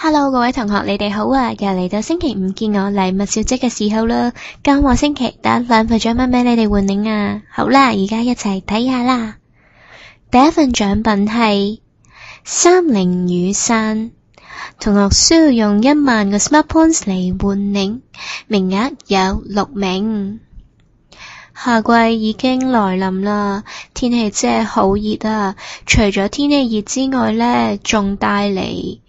Hello， 各位同學，你哋好啊！又嚟到星期五見我禮物小姐嘅時候啦。今個星期得2份獎品俾你哋換領啊！好啦，而家一齊睇下啦。第一份獎品係30雨傘，同學需要用1萬個 Smart Points 嚟換領，名額有6名。夏季已經來臨啦，天氣真係好熱啊！除咗天氣熱之外呢，仲帶嚟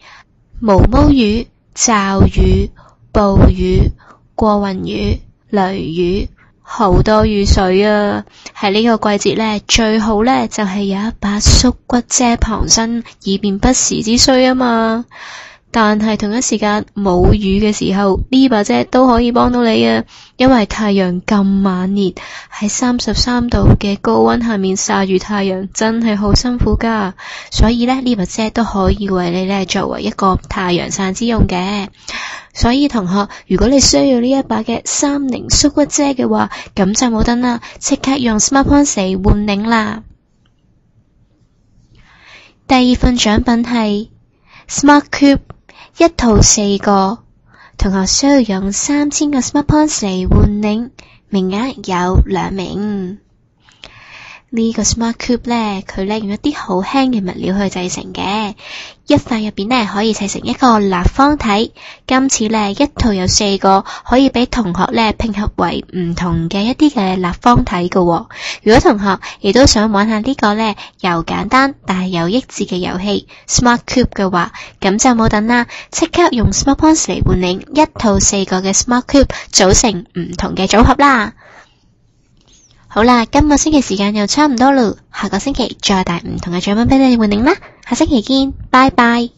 毛毛雨、驟雨、暴雨、過雲雨、雷雨，好多雨水啊！喺呢個季節呢，最好呢就係有一把縮骨遮傍身，以便不時之需啊嘛。但係同一時間冇雨嘅時候，呢把遮都可以幫到你啊！因為太陽咁猛烈，喺33度嘅高溫下面曬住太陽，真係好辛苦噶。所以呢把遮都可以為你呢作為一個太陽傘之用嘅。所以同學，如果你需要呢一把嘅30縮骨遮嘅話，咁就冇等啦，即刻用 Smart Points 嚟換領啦。第二份獎品係 Smart Cube。一套4個，同學需要用3000個 Smart Points 嚟換領，名額有2名。呢個 Smart Cube 呢，佢呢用一啲好輕嘅物料去製成嘅，一塊入邊呢可以砌成一個立方體。今次呢一套有4個，可以俾同學呢拼合為唔同嘅一啲嘅立方體嘅喎。如果同學亦都想玩下呢個呢又簡單但係又益智嘅遊戲 Smart Cube 嘅話，咁就冇等啦，即刻用 Smart Points 嚟換領一套4個嘅 Smart Cube，組成唔同嘅組合啦。好啦，今個星期時間又差唔多咯，下個星期再帶唔同嘅獎品俾你哋換領啦，下星期見，拜拜。